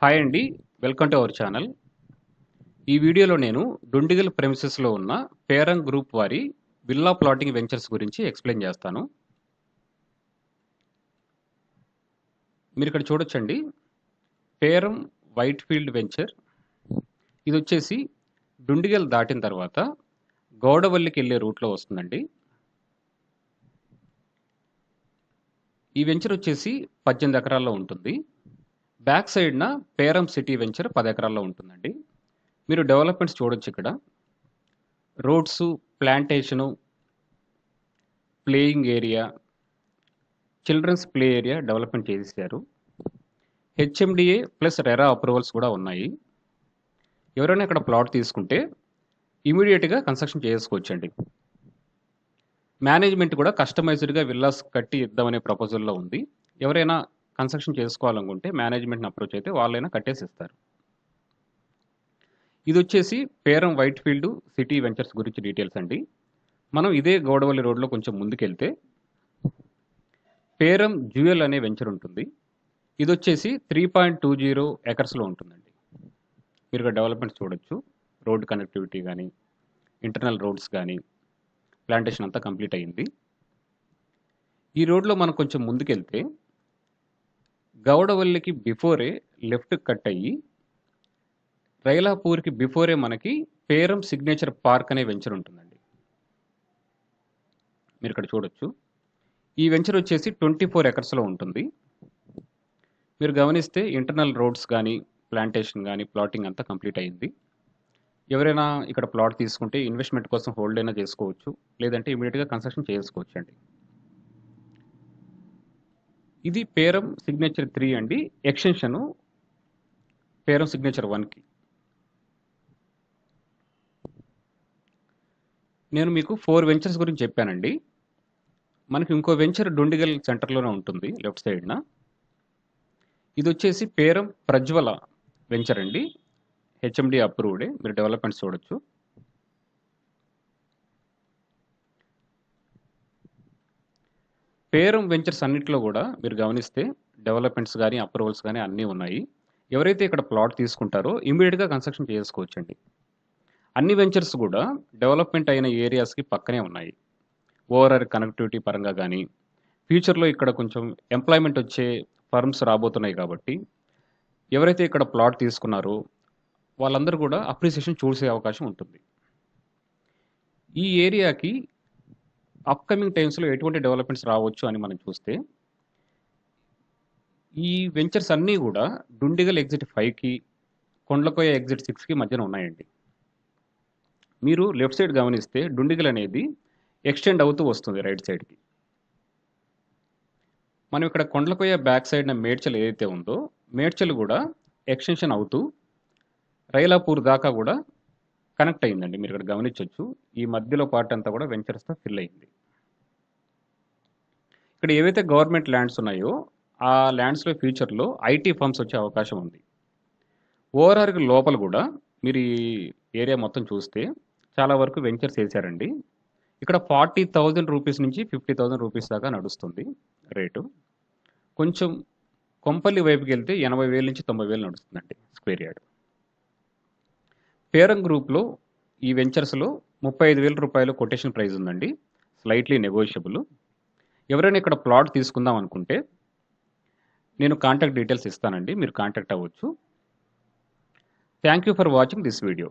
Hi అండి. Welcome to our channel. ఈ వీడియోలో నేను డుండిగల్ ప్రెమిసెస్‌లో ఉన్న పేరం గ్రూప్ వారి విల్లా ప్లాటింగ్ వెంచర్స్ గురించి ఎక్స్‌ప్లెయిన్ చేస్తాను. మీరిక్కడ చూడొచ్చండి. Peram Whitefield venture. ఇదొచ్చేసి డుండిగల్ దాటిన తర్వాత గౌడవల్లికెళ్ళే రూట్‌లో వస్తుందండి. ఈ వెంచర్ వచ్చేసి 18 ఎకరాల్లో ఉంటుంది. బ్యాక్ సైడ్‌న పేరం సిటీ వెంచర్ 10 ఎకరాల్లో ఉంటుందండి. మీరు డెవలప్‌మెంట్స్ చూడొచ్చు ఇక్కడ. Roads, plantation, playing area, children's play area development చేసేసారు. హెచ్ఎండిఏ ప్లస్ రెరా అప్రూవల్స్ కూడా ఉన్నాయి. ఎవరైనా ఇక్కడ ప్లాట్ తీసుకుంటే ఇమీడియట్‌గా కన్స్ట్రక్షన్ చేసుకోవచ్చండి. మేనేజ్మెంట్ కూడా కస్టమైజ్డ్‌గా విల్లాస్ కట్టి ఇద్దామనే ప్రపోజల్‌లో ఉంది. ఎవరైనా కన్స్ట్రక్షన్ చేసుకోవాలనుకుంటే మేనేజ్మెంట్‌ని అప్రోచ్ అయితే వాళ్ళైనా కట్టేసి ఇస్తారు. ఇదొచ్చేసి పేరం వైట్‌ఫీల్డ్ సిటీ వెంచర్స్ గురించి డీటెయిల్స్ అండి. మనం ఇదే గౌడవల్లి రోడ్‌లో కొంచెం ముందుకెళ్తే పేరం జ్యువెల్ అనే వెంచర్ ఉంటుంది. ఇదొచ్చేసి 3.20 ఎకర్స్‌లో ఉంటుందండి. మీరు ఇక్కడ డెవలప్‌మెంట్స్ చూడొచ్చు. రోడ్ కనెక్టివిటీ గానీ, ఇంటర్నల్ రోడ్స్ గానీ, ప్లాంటేషన్ అంతా కంప్లీట్ అయింది. ఈ రోడ్‌లో మనం కొంచెం ముందుకెళ్తే గౌడవల్లికి బిఫోరే లెఫ్ట్ కట్ అయ్యి రైలాపూర్‌కి బిఫోరే మనకి పేరం సిగ్నేచర్ పార్క్ అనే వెంచర్ ఉంటుందండి. మీరు ఇక్కడ చూడొచ్చు. ఈ వెంచర్ వచ్చేసి 24 ఎకర్స్‌లో ఉంటుంది. మీరు గమనిస్తే ఇంటర్నల్ రోడ్స్ గానీ, ప్లాంటేషన్ గానీ, ప్లాటింగ్ అంతా కంప్లీట్ అయింది. ఎవరైనా ఇక్కడ ప్లాట్ తీసుకుంటే ఇన్వెస్ట్‌మెంట్ కోసం హోల్డ్ అయినా చేసుకోవచ్చు. లేదంటే ఇమ్మీడియేట్‌గా కన్స్ట్రక్షన్ చేసుకోవచ్చండి. ఇది పేరం సిగ్నేచర్ 3 అండి. ఎక్స్‌టెన్షను పేరం సిగ్నేచర్ 1కి. నేను మీకు 4 వెంచర్స్ గురించి చెప్పానండి. మనకి ఇంకో వెంచర్ డుండిగల్ సెంటర్‌లోనే ఉంటుంది లెఫ్ట్ సైడ్‌న. ఇదొచ్చేసి పేరం ప్రజ్వల వెంచర్ అండి. హెచ్ఎండి అప్రూవ్డే. మీరు డెవలప్‌మెంట్స్ చూడొచ్చు. పేరం వెంచర్స్ అన్నిట్లో కూడా మీరు గమనిస్తే డెవలప్‌మెంట్స్ గానీ, అప్రూవల్స్ గానీ అన్నీ ఉన్నాయి. ఎవరైతే ఇక్కడ ప్లాట్ తీసుకుంటారో ఇమ్మీడియేట్‌గా కన్స్ట్రక్షన్ చేసుకోవచ్చండి. అన్ని వెంచర్స్ కూడా డెవలప్‌మెంట్ అయిన ఏరియాస్‌కి పక్కనే ఉన్నాయి. ఓవరాల్ కనెక్టివిటీ పరంగా గానీ, ఫ్యూచర్‌లో ఇక్కడ కొంచెం ఎంప్లాయ్‌మెంట్ వచ్చే ఫర్మ్స్ రాబోతున్నాయి కాబట్టి, ఎవరైతే ఇక్కడ ప్లాట్ తీసుకున్నారో వాళ్ళందరూ కూడా అప్రిసియేషన్ చూసే అవకాశం ఉంటుంది. ఈ ఏరియాకి అప్‌కమింగ్ టైమ్స్‌లో ఎటువంటి డెవలప్‌మెంట్స్ రావచ్చు అని మనం చూస్తే, ఈ వెంచర్స్ అన్నీ కూడా డుండిగల్ ఎగ్జిట్ 5కి, కొండ్లకోయ ఎగ్జిట్ 6కి మధ్యన ఉన్నాయండి. మీరు లెఫ్ట్ సైడ్ గమనిస్తే డుండిగల్ అనేది ఎక్స్టెండ్ అవుతూ వస్తుంది రైట్ సైడ్‌కి. మనం ఇక్కడ కొండ్లకోయ బ్యాక్ సైడ్‌న మేడ్చల్ ఏదైతే ఉందో, మేడ్చల్ కూడా ఎక్స్టెన్షన్ అవుతూ రైలాపూర్ దాకా కూడా కనెక్ట్ అయిందండి. మీరు ఇక్కడ గమనించొచ్చు. ఈ మధ్యలో పార్ట్ అంతా కూడా వెంచర్స్‌తో ఫిల్ అయింది. ఇక్కడ ఏవైతే గవర్నమెంట్ ల్యాండ్స్ ఉన్నాయో, ఆ ల్యాండ్స్‌లో ఫ్యూచర్‌లో ఐటీ ఫర్మ్స్ వచ్చే అవకాశం ఉంది. ఓఆర్ఆర్‌కి లోపల కూడా మీరు ఈ ఏరియా మొత్తం చూస్తే చాలా వరకు వెంచర్స్ ఏసారండి. ఇక్కడ 40,000 రూపీస్ నుంచి 50,000 రూపీస్ దాకా నడుస్తుంది రేటు. కొంచెం కొంపల్లి వైపుకెళ్తే 80,000 నుంచి 90,000 నడుస్తుందండి స్క్వేర్ యార్డ్. పేరం గ్రూప్‌లో ఈ వెంచర్స్‌లో రూ. 35,000 కొటేషన్ ప్రైస్ ఉందండి. Slightly negotiable. ఎవరైనా ఇక్కడ ప్లాట్ తీసుకుందాం అనుకుంటే, నేను కాంటాక్ట్ డీటెయిల్స్ ఇస్తానండి. మీరు కాంటాక్ట్ అవ్వచ్చు. Thank you for watching this video.